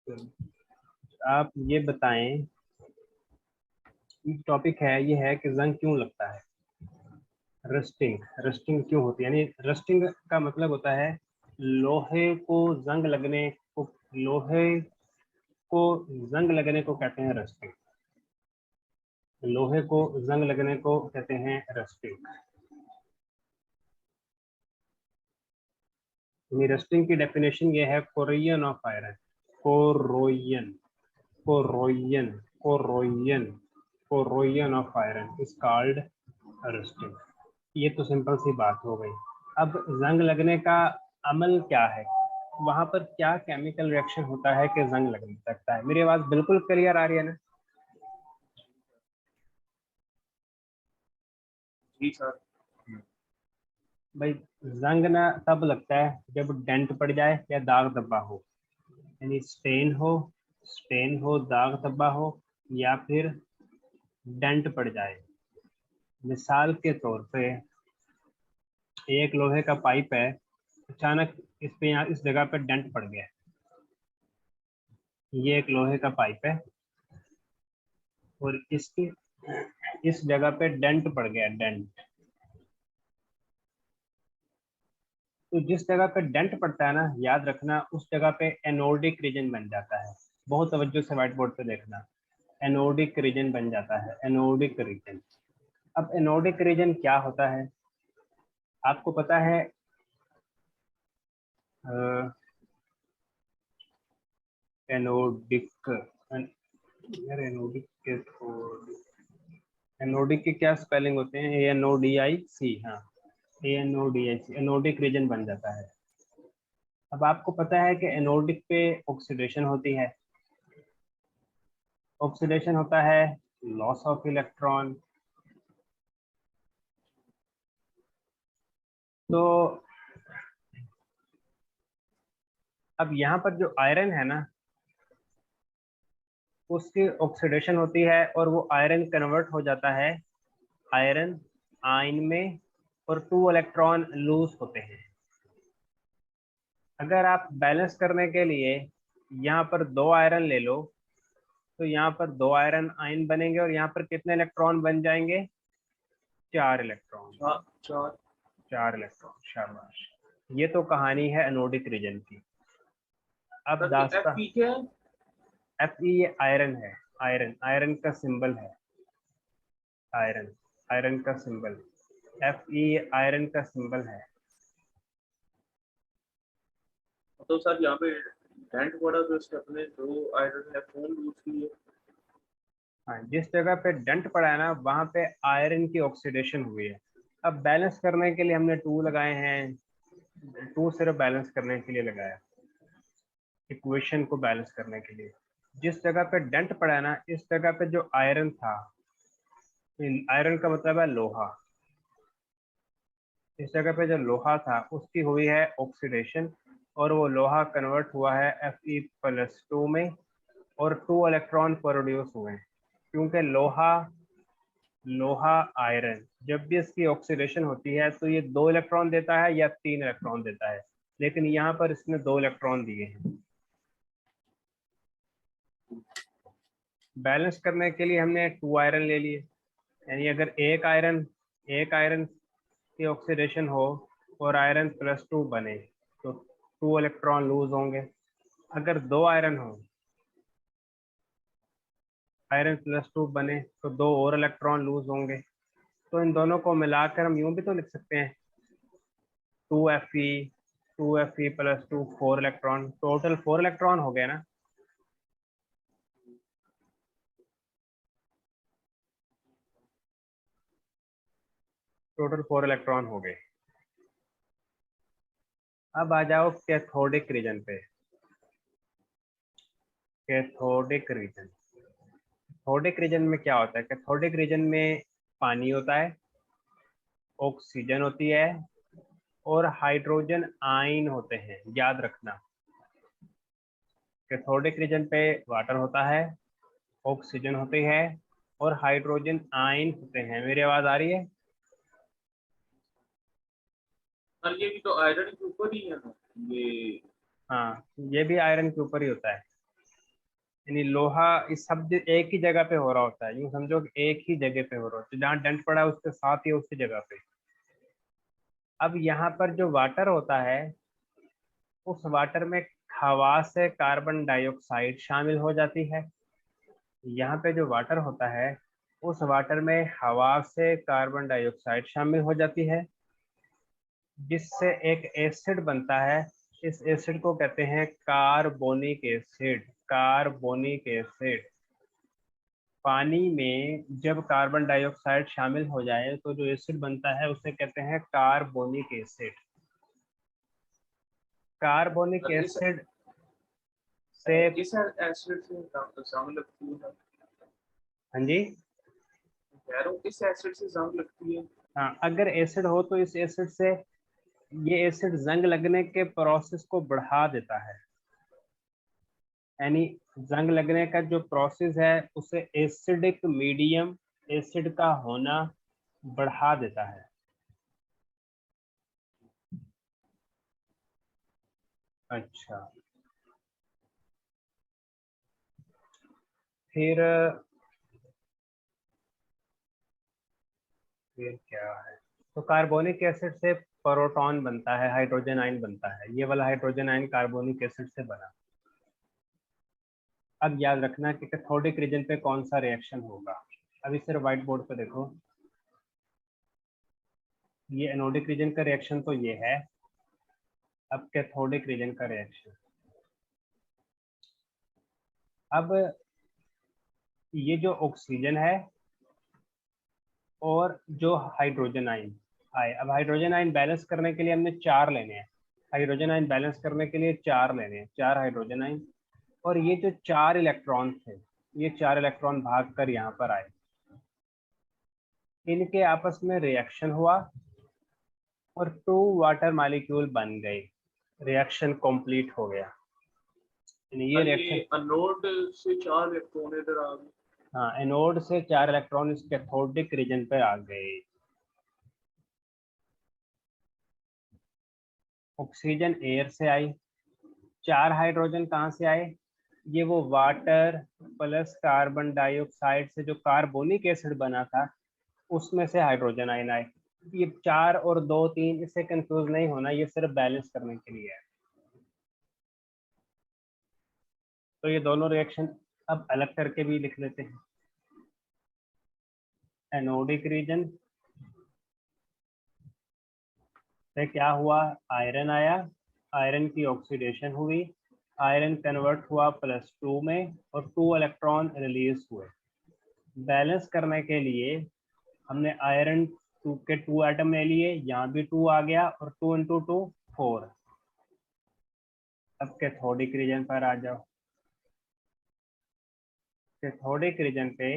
आप ये बताएं, टॉपिक है ये है कि जंग क्यों लगता है। रस्टिंग, रस्टिंग क्यों होती है, यानी रस्टिंग का मतलब होता है लोहे को जंग लगने को, लोहे को जंग लगने को कहते हैं रस्टिंग। लोहे को जंग लगने को कहते हैं रस्टिंग। रस्टिंग की डेफिनेशन ये है, corrosion of iron, corrosion, corrosion, corrosion, corrosion of iron is called rusting. ये तो सिंपल सी बात हो गई। अब जंग लगने का अमल क्या है, वहां पर क्या केमिकल रिएक्शन होता है कि जंग लग सकता है। मेरी आवाज बिल्कुल क्लियर आ रही है ना? जी सर। भाई जंग ना तब लगता है जब डेंट पड़ जाए या दाग धब्बा हो, यानी स्टेन हो, स्टेन हो, दाग धब्बा हो, या फिर डेंट पड़ जाए। मिसाल के तौर पे एक लोहे का पाइप है, अचानक इस पे, यहाँ इस जगह पे डेंट पड़ गया। ये एक लोहे का पाइप है और इसकी इस जगह पे डेंट पड़ गया, डेंट। तो जिस जगह पे डेंट पड़ता है ना, याद रखना उस जगह पे एनोडिक रीजन बन जाता है। बहुत तवज्जो से व्हाइट बोर्ड पे देखना, एनोडिक रीजन बन जाता है, एनोडिक रीजन। अब एनोडिक रीजन क्या होता है, आपको पता है? एनोडिक, यार एनोडिक के एनोडिक के क्या स्पेलिंग होते हैं? ANODIC, हाँ, ANODIC, एनोडिक रीजन बन जाता है। अब आपको पता है कि एनोडिक पे ऑक्सीडेशन होती है, ऑक्सीडेशन होता है, लॉस ऑफ इलेक्ट्रॉन। तो अब यहाँ पर जो आयरन है ना, उसकी ऑक्सीडेशन होती है और वो आयरन कन्वर्ट हो जाता है आयरन आयन में, और 2 इलेक्ट्रॉन लूज होते हैं। अगर आप बैलेंस करने के लिए यहाँ पर 2 आयरन ले लो, तो यहाँ पर 2 आयरन आयन बनेंगे और यहाँ पर कितने इलेक्ट्रॉन बन जाएंगे? 4 इलेक्ट्रॉन, चार। 4 इलेक्ट्रॉन, शाबाश। ये तो कहानी है एनोडिक रीजन की। अब सर ये दास्ता, एफ पी क्या है? Fe ये आयरन है, आयरन, आयरन का सिंबल है, आयरन, आयरन का सिंबल, Fe आयरन का सिंबल है। तो सर यहाँ पे डेंट पड़ा तो इसके अपने जो आयरन है फोन यूज किए। हाँ, जिस जगह पे डेंट पड़ा है ना, वहां पे आयरन की ऑक्सीडेशन हुई है। अब बैलेंस करने के लिए हमने 2 लगाए हैं, 2 सिर्फ बैलेंस करने के लिए लगाया, इक्वेशन को बैलेंस करने के लिए। जिस जगह पे डेंट पड़ा है ना, इस जगह पे जो आयरन था, आयरन का मतलब है लोहा, इस जगह पे जो लोहा था उसकी हुई है ऑक्सीडेशन, और वो लोहा कन्वर्ट हुआ है Fe+2 में, और 2 इलेक्ट्रॉन प्रोड्यूस हुए हैं। क्योंकि लोहा, लोहा आयरन जब भी इसकी ऑक्सीडेशन होती है तो ये 2 इलेक्ट्रॉन देता है या 3 इलेक्ट्रॉन देता है, लेकिन यहाँ पर इसने 2 इलेक्ट्रॉन दिए हैं। बैलेंस करने के लिए हमने 2 आयरन ले लिए, यानी अगर एक आयरन की ऑक्सीडेशन हो और आयरन+2 बने तो 2 इलेक्ट्रॉन लूज होंगे। अगर 2 आयरन हो, आयरन+2 बने तो 2 और इलेक्ट्रॉन लूज होंगे। तो इन दोनों को मिलाकर हम यूं भी तो लिख सकते हैं, 2Fe, 2Fe+2, 4 electron, total 4 electron हो गए ना। टोटल 4 इलेक्ट्रॉन हो गए। अब आ जाओ कैथोडिक रीजन पे। कैथोडिक रीजन, कैथोडिक रीजन में क्या होता है? कैथोडिक रीजन में पानी होता है, ऑक्सीजन होती है, और हाइड्रोजन आयन होते हैं। याद रखना, कैथोडिक रीजन पे वाटर होता है, ऑक्सीजन होती है, और हाइड्रोजन आयन होते हैं। मेरी आवाज आ रही है? सर ये भी तो आयरन के ऊपर ही है ना ये। हाँ, ये भी आयरन के ऊपर ही होता है। यानी लोहा इस सब एक ही जगह पे हो रहा होता है, यूँ समझो कि एक ही जगह पे हो रहा होता है, जहाँ डेंट पड़ा है उसके साथ ही उसी जगह पे। अब यहाँ पर जो वाटर होता है उस वाटर में हवा से कार्बन डाइऑक्साइड शामिल हो जाती है। यहाँ पे जो वाटर होता है उस वाटर में हवा से कार्बन डाइऑक्साइड शामिल हो जाती है, जिससे एक एसिड बनता है। इस एसिड को कहते हैं कार्बोनिक एसिड। Carbonic acid. पानी में जब कार्बन डाइऑक्साइड शामिल हो जाए तो जो एसिड बनता है उसे कहते हैं कार्बोनिक एसिड। कार्बोनिक और एसिड से इस एसिड से जंग लगती है। हाँ जी, कह रहा हूँ इस एसिड से जंग लगती है। हाँ, अगर एसिड हो तो इस एसिड से, ये एसिड जंग लगने के प्रोसेस को बढ़ा देता है। यानी जंग लगने का जो प्रोसेस है उसे एसिडिक मीडियम, एसिड का होना बढ़ा देता है। अच्छा, फिर क्या है, तो कार्बोनिक एसिड से प्रोटॉन बनता है, हाइड्रोजन आयन बनता है। ये वाला हाइड्रोजन आयन कार्बोनिक एसिड से बना। अब याद रखना कि कैथोडिक रीजन पे कौन सा रिएक्शन होगा। अभी सिर्फ व्हाइट बोर्ड पे देखो, ये एनोडिक रीजन का रिएक्शन तो ये है। अब कैथोडिक रीजन का रिएक्शन, अब ये जो ऑक्सीजन है और जो हाइड्रोजन आयन आए, अब हाइड्रोजन आयन बैलेंस करने के लिए हमने 4 लेने हैं। हाइड्रोजन आयन बैलेंस करने के लिए 4 लेने हैं, 4 हाइड्रोजन आयन। और ये जो 4 इलेक्ट्रॉन थे, ये 4 इलेक्ट्रॉन भाग कर यहाँ पर आए, इनके आपस में रिएक्शन हुआ और 2 वाटर मॉलिक्यूल बन गए। रिएक्शन कंप्लीट हो गया। ये रिएक्शन, एनोड से 4 इलेक्ट्रॉन इधर आ गए। हाँ, एनोड से 4 इलेक्ट्रॉन इस कैथोडिक रीजन पे आ गए। ऑक्सीजन एयर से आई, 4 हाइड्रोजन कहाँ से आए, ये वो वाटर प्लस कार्बन डाइऑक्साइड से जो कार्बोनिक एसिड बना था उसमें से हाइड्रोजन आयन आए। ये 4 और 2 3 इससे कंफ्यूज नहीं होना, ये सिर्फ बैलेंस करने के लिए है। तो ये दोनों रिएक्शन अब अलग करके भी लिख लेते हैं। एनोडिक रीजन से क्या हुआ, आयरन आया, आयरन की ऑक्सीडेशन हुई, आयरन कन्वर्ट हुआ +2 में और 2 इलेक्ट्रॉन रिलीज हुए। बैलेंस करने के लिए हमने आयरन 2 के 2 एटम ले लिए, यहाँ भी 2 आ गया और 2 × 2 4। अब कैथोडिक रीजन पर आ जाओ। कैथोडिक रीजन पे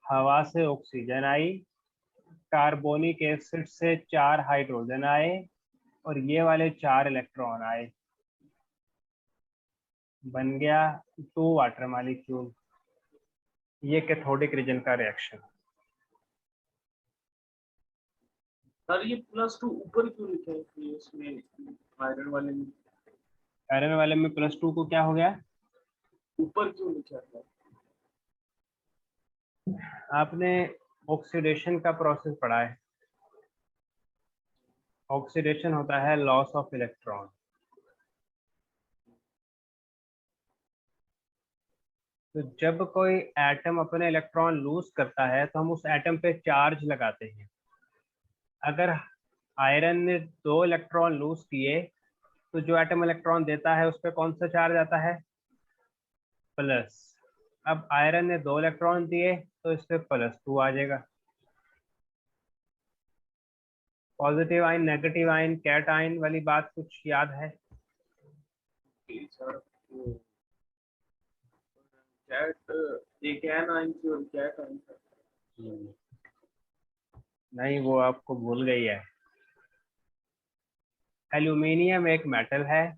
हवा से ऑक्सीजन आई, कार्बोनिक एसिड से 4 हाइड्रोजन आए और ये वाले 4 इलेक्ट्रॉन आए, बन गया 2 वाटर मॉलिक्यूल। ये कैथोडिक रीजन का रिएक्शन। सर ये +2 ऊपर क्यों लिखे हैं कि इसमें आयरन वाले में आयरन वाले में +2 को क्या हो गया, ऊपर क्यों लिखा है? आपने ऑक्सीडेशन का प्रोसेस पढ़ा है। ऑक्सीडेशन होता है लॉस ऑफ इलेक्ट्रॉन। तो जब कोई एटम अपने इलेक्ट्रॉन लूज करता है तो हम उस एटम पे चार्ज लगाते हैं। अगर आयरन ने 2 इलेक्ट्रॉन लूज किए तो जो एटम इलेक्ट्रॉन देता है उस पर कौन सा चार्ज आता है, प्लस। अब आयरन ने 2 इलेक्ट्रॉन दिए तो इस पे +2 आ जाएगा। Positive ion, negative ion, cation वाली बात कुछ याद है? सर वो कैट एक एन आयन थी और कैट आयन था। नहीं, वो आपको भूल गई है। एल्यूमिनियम एक मेटल है,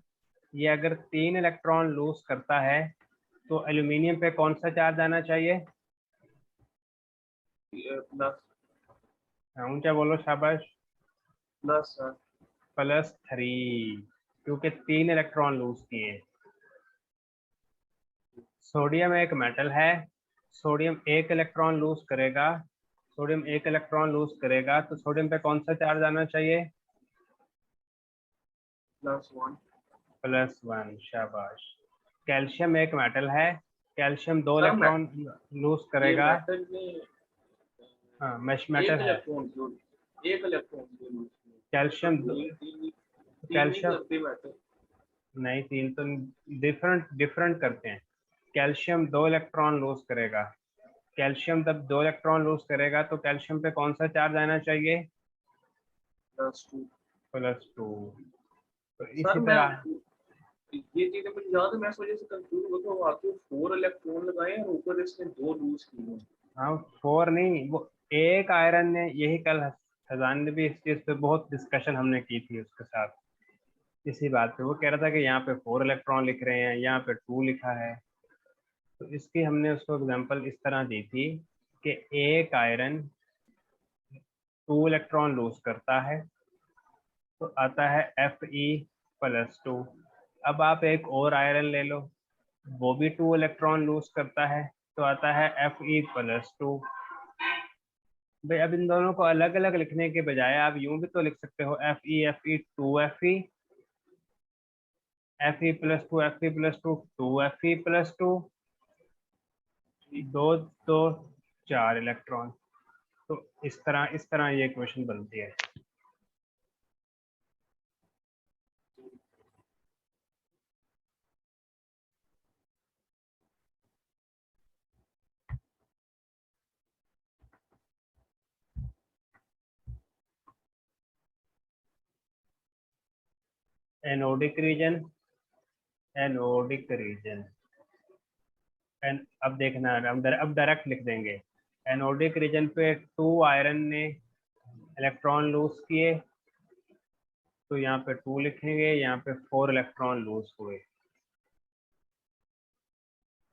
ये अगर 3 इलेक्ट्रॉन लूज करता है तो एल्यूमिनियम पे कौन सा चार्ज आना चाहिए, प्लस। ऊंचा बोलो, शाबाश। Plus sir. +3, क्योंकि 3 इलेक्ट्रॉन लूज किए। सोडियम एक मेटल है, सोडियम एक इलेक्ट्रॉन लूज करेगा, सोडियम एक इलेक्ट्रॉन लूज करेगा तो सोडियम पे कौन सा चार्ज आना चाहिए? +1। +1, शाबाश। कैल्शियम एक मेटल है, कैल्शियम दो सर मैं इलेक्ट्रॉन लूज ये करेगा। मेटल में हाँ, मैश एक मेटल है। इलेक्ट्रॉन क्यों, एक इलेक्ट्रॉन क्यों यूज किया? कैल्शियम तीन तीन तीन नहीं कैल्शियम करते मेटल। नहीं, तीन तो डिफरेंट डिफरेंट करते हैं। कैल्शियम दो इलेक्ट्रॉन लूज करेगा, कैल्शियम जब दो इलेक्ट्रॉन लूज करेगा तो कैल्शियम पे कौन सा चार्ज आना चाहिए? +2। +2। तो सर इसी मैं तरह ये चीजें मुझे याद है, मैं इस वजह से कंफ्यूज हो गया। तो आपको 4 इलेक्ट्रॉन लगाए और ऊपर इसने 2 लूज किए हैं। हाँ, 4 नहीं, वो एक आयरन ने, यही कल फैजान ने भी इस चीज़ पे बहुत डिस्कशन हमने की थी उसके साथ, इसी बात पे। वो कह रहा था कि यहाँ पे 4 इलेक्ट्रॉन लिख रहे हैं, यहाँ पे 2 लिखा है। तो इसकी हमने उसको एग्जांपल इस तरह दी थी कि एक आयरन 2 इलेक्ट्रॉन लूज करता है तो आता है Fe+2। अब आप एक और आयरन ले लो, वो भी 2 इलेक्ट्रॉन लूज करता है तो आता है Fe+2। भाई अब इन दोनों को अलग अलग लिखने के बजाय आप यूं भी तो लिख सकते हो Fe2Fe, Fe+2, Fe+2, 2Fe+2, दो दो 4 इलेक्ट्रॉन। तो इस तरह ये इक्वेशन बनती है। एनोडिक रीजन, एनोडिक रीजन एन अब देखना, अब डायरेक्ट लिख देंगे। एनोडिक रीजन पे 2 आयरन ने इलेक्ट्रॉन लूज किए तो यहाँ पे 2 लिखेंगे, यहाँ पे 4 इलेक्ट्रॉन लूज हुए।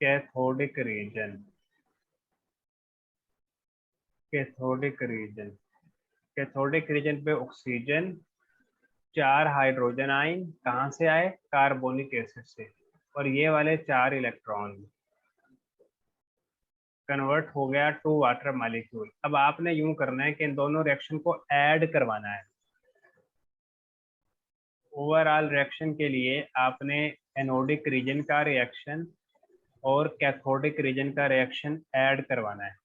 Cathodic region, cathodic region, cathodic region पे ऑक्सीजन, 4 हाइड्रोजन आयन कहाँ से आए? कार्बोनिक एसिड से। और ये वाले 4 इलेक्ट्रॉन कन्वर्ट हो गया टू वाटर मॉलिक्यूल। अब आपने यूं करना है कि इन दोनों रिएक्शन को ऐड करवाना है। ओवरऑल रिएक्शन के लिए आपने एनोडिक रीजन का रिएक्शन और कैथोडिक रीजन का रिएक्शन ऐड करवाना है।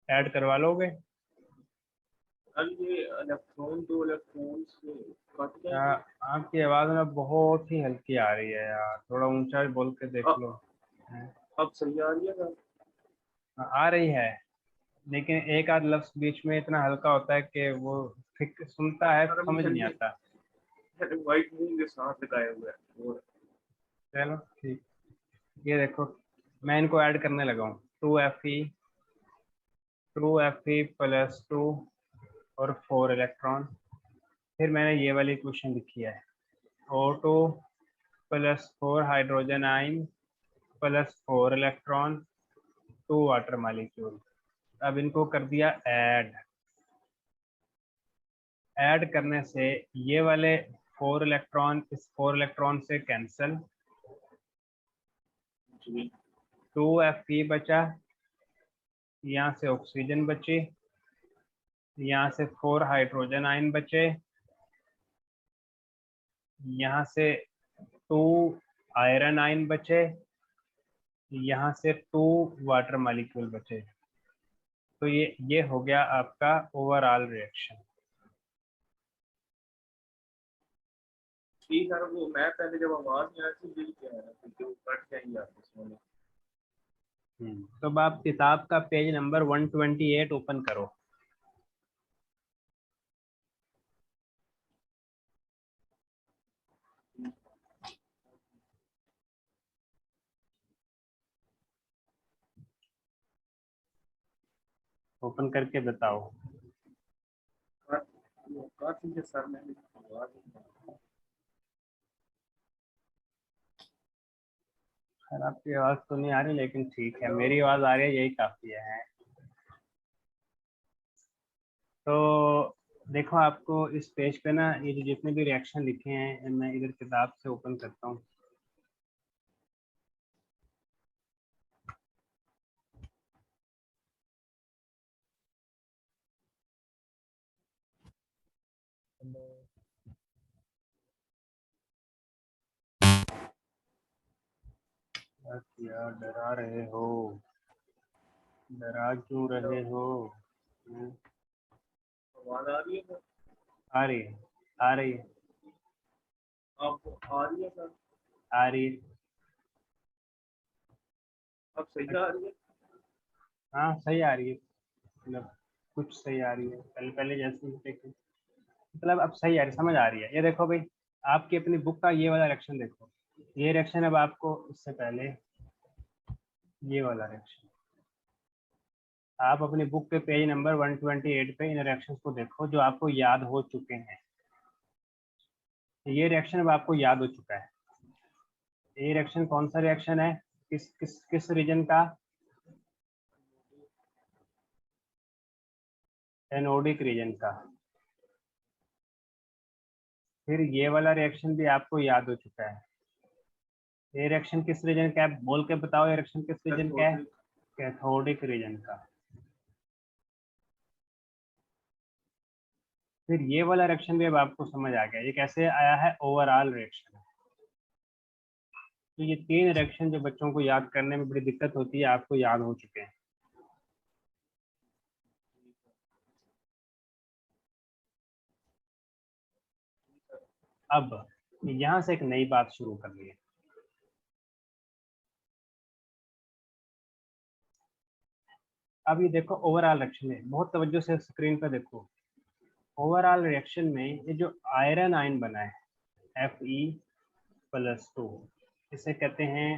ऐड करवा लोगे? अब ये इलेक्ट्रॉन 2 इलेक्ट्रॉन से कट आ, जाएंगे। आपकी आवाज़ में बहुत ही हल्की आ रही है यार, थोड़ा ऊंचा बोल के देख लो। अब सही आ रही है सर? आ रही है, लेकिन एक आध लफ्ज बीच में इतना हल्का होता है कि वो ठीक सुनता है, सर समझ नहीं मैंने आता। व्हाइट मून के साथ लगाए हुए हैं और चलो ठीक, ये देखो मैं इनको ऐड करने लगा हूँ। 2Fe+2 और 4 इलेक्ट्रॉन। फिर मैंने ये वाली इक्वेशन लिखी है, O2+4 हाइड्रोजन आइन +4 इलेक्ट्रॉन, 2 वाटर मॉलिक्यूल। अब इनको कर दिया ऐड। ऐड करने से ये वाले 4 इलेक्ट्रॉन इस 4 इलेक्ट्रॉन से कैंसिल, 2Fe बचा, यहाँ से ऑक्सीजन बची, यहाँ से 4 हाइड्रोजन आयन बचे, यहाँ से 2 आयरन आयन बचे, यहाँ से 2 वाटर मॉलिक्यूल बचे। तो ये हो गया आपका ओवरऑल रिएक्शन। ठीक है। वो मैं पहले जब आवाज नहीं आ रही थी यही कह रहा था कि वो कट जाएंगे आपस में। तो अब आप किताब का पेज नंबर 128 ओपन करो। ओपन करके बताओ। काफी है सर, मैंने आवाज नहीं आ रही। खैर आपकी आवाज़ तो नहीं आ रही, लेकिन ठीक है, मेरी आवाज़ आ रही है, यही काफ़ी है। तो देखो, आपको इस पेज पे ना ये जो जितने भी रिएक्शन लिखे हैं मैं इधर किताब से ओपन करता हूँ। यार डरा रहे हो, डरा क्यों रहे हो? आवाज आ रही है सर? आ रही है, आ रही है, आपको आ रही है सर? आ रही है। अब सही आ रही है? हाँ सही आ रही है, मतलब कुछ सही आ रही है, पहले पहले जैसे ही देखो, मतलब अब सही आ रही, समझ आ रही है। ये देखो भाई, आपकी अपनी बुक का ये वाला रिएक्शन देखो, ये रिएक्शन अब आपको इससे पहले ये वाला रिएक्शन, आप अपनी बुक के पेज नंबर 128 पे इन रिएक्शंस को देखो जो आपको याद हो चुके हैं। ये रिएक्शन अब आपको याद हो चुका है। ये रिएक्शन कौन सा रिएक्शन है, किस किस किस रीजन का? एनोडिक रीजन का। फिर ये वाला रिएक्शन भी आपको याद हो चुका है। ये रिएक्शन किस रीजन का है, बोल के बताओ, ये रिएक्शन किस रीजन का है? कैथोडिक रीजन का। फिर ये वाला रिएक्शन भी अब आपको समझ आ गया, ये कैसे आया है, ओवरऑल रिएक्शन। तो ये 3 रिएक्शन जो बच्चों को याद करने में बड़ी दिक्कत होती है, आपको याद हो चुके हैं। अब यहाँ से एक नई बात शुरू करनी है। अब ये देखो ओवरऑल रिएक्शन है, बहुत तवज्जो से स्क्रीन पर देखो। ओवरऑल रिएक्शन में ये जो आयरन आयन बना है Fe+2, इसे कहते हैं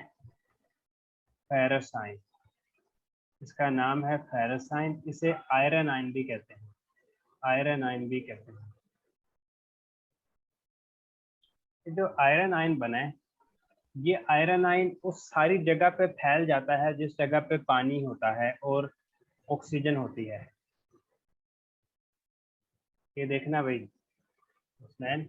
फेरस आयन। इसका नाम है फेरस आयन, इसे आयरन आयन भी कहते हैं, आयरन आयन भी कहते हैं। ये जो आयरन आयन बना है, ये आयरन आयन उस सारी जगह पे फैल जाता है जिस जगह पे पानी होता है और ऑक्सीजन होती है। ये देखना भाई उस्मान,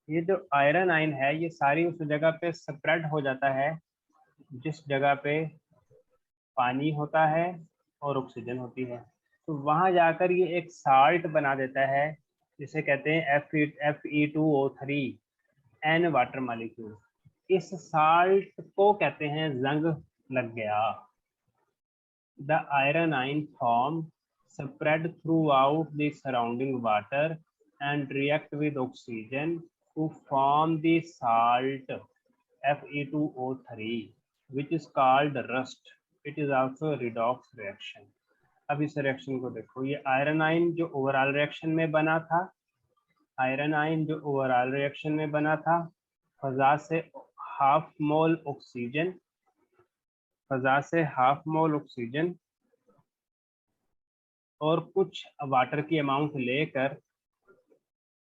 ये जो आयरन आयन है ये सारी उस जगह पे स्प्रेड हो जाता है जिस जगह पे पानी होता है और ऑक्सीजन होती है। तो वहां जाकर ये एक साल्ट बना देता है जिसे कहते हैं Fe2O3 एन वाटर मॉलिक्यूल। इस साल्ट को कहते हैं जंग लग गया। The iron ion form spread throughout the surrounding water and react with oxygen to form the salt Fe2O3, which is called rust. It is also a redox reaction. अब इस reaction को देखो, ये आयरन आयन जो overall reaction में बना था, iron ion जो ओवरऑल रिएक्शन में बना था, फजा से हाफ मोल ऑक्सीजन, फजा से हाफ मोल ऑक्सीजन और कुछ वाटर की अमाउंट लेकर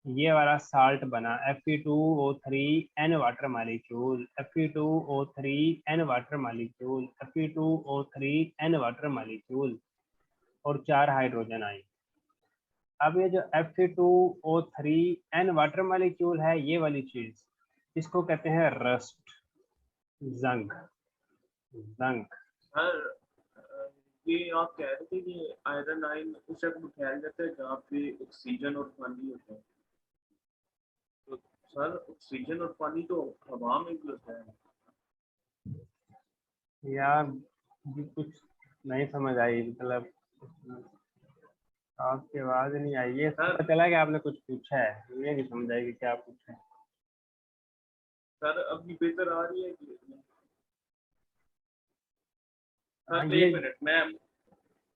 ये वाला साल्ट बना Fe2O3 water molecule, Fe2O3 water molecule, Fe2O3 water molecule और 4 हाइड्रोजन आए। अब ये जो Fe2O3 वाटर मॉलिक्यूल है, ये वाली चीज इसको कहते हैं रस्ट, जंग, जंग। सर ये आप कह रहे थे कि आयरन आयन उस जगह पे फैल जाता है जहाँ पे ऑक्सीजन और पानी होता है। तो सर ऑक्सीजन और पानी तो हवा में भी होता है। यार जी कुछ नहीं समझ आई, मतलब आपकी आवाज नहीं आई, ये सर पता चला कि आपने कुछ पूछा है, ये नहीं समझ आएगी क्या पूछा है। सर अभी बेहतर आ रही है कि हाँ सर ये एक मिनट मैं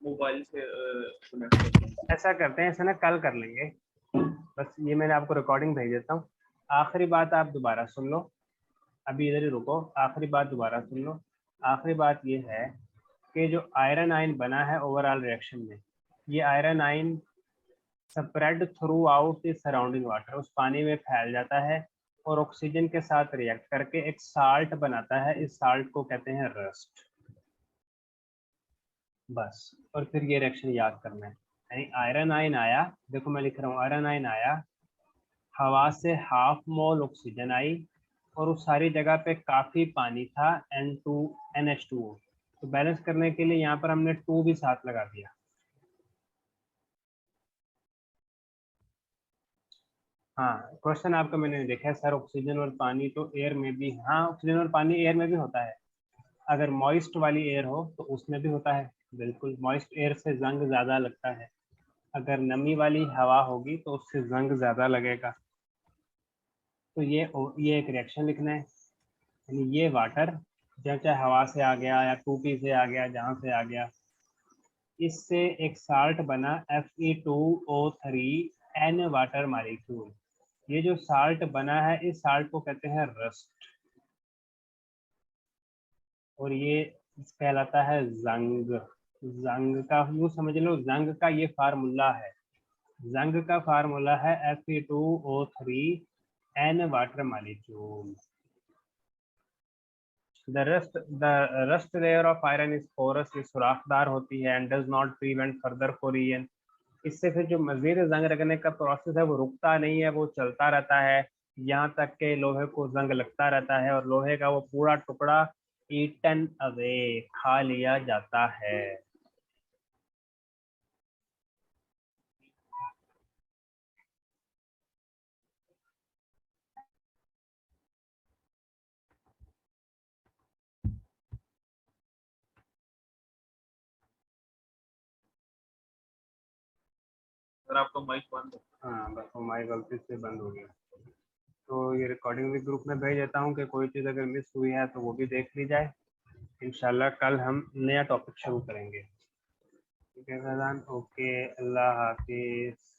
मोबाइल से कनेक्ट करता हूँ। ऐसा करते हैं, ऐसा ना कल कर लेंगे, बस ये मैंने आपको रिकॉर्डिंग भेज देता हूँ। आखिरी बात आप दोबारा सुन लो, अभी इधर ही रुको, आखिरी बात दोबारा सुन लो। आखिरी बात ये है कि जो आयरन आयन बना है ओवरऑल रिएक्शन में, ये iron ion spread through out the surrounding water, उस पानी में फैल जाता है और ऑक्सीजन के साथ रिएक्ट करके एक साल्ट बनाता है। इस साल्ट को कहते हैं रस्ट। बस, और फिर ये रिएक्शन याद करना है। यानी आयरन आयन आया, देखो मैं लिख रहा हूँ, आयरन आयन आया, हवा से हाफ मोल ऑक्सीजन आई और उस सारी जगह पे काफी पानी था, NH2O। तो बैलेंस करने के लिए यहाँ पर हमने 2 भी साथ लगा दिया। हाँ, क्वेश्चन आपका मैंने देखा है सर, ऑक्सीजन और पानी तो एयर में भी, हाँ ऑक्सीजन और पानी एयर में भी होता है। अगर मॉइस्ट वाली एयर हो तो उसमें भी होता है, बिल्कुल मॉइस्ट एयर से जंग ज़्यादा लगता है। अगर नमी वाली हवा होगी तो उससे जंग ज़्यादा लगेगा। तो ये एक रिएक्शन लिखना है, यानी ये वाटर जब चाहे हवा से आ गया या टूटी से आ गया, जहाँ से आ गया, इससे एक साल्ट बना Fe2O3 N वाटर मॉलिक्यूल। ये जो साल्ट बना है इस साल्ट को कहते हैं रस्ट, और ये कहलाता है जंग। जंग का यूँ समझ लो, जंग का ये फार्मूला है, जंग का फार्मूला है Fe2O3 N water molecule. The rust layer of iron is porous, ये सुराखदार होती है, and does not prevent further corrosion. इससे फिर जो मजीद जंग लगने का प्रोसेस है वो रुकता नहीं है, वो चलता रहता है, यहाँ तक के लोहे को जंग लगता रहता है और लोहे का वो पूरा टुकड़ा ईटन अवे, खा लिया जाता है। सर आपका माइक बंद है। हाँ बस वो हमारी गलती से बंद हो गया। तो ये रिकॉर्डिंग भी ग्रुप में भेज देता हूँ कि कोई चीज़ अगर मिस हुई है तो वो भी देख ली जाए। इंशाल्लाह कल हम नया टॉपिक शुरू करेंगे। ठीक है फैजान, ओके, अल्लाह हाफिज़।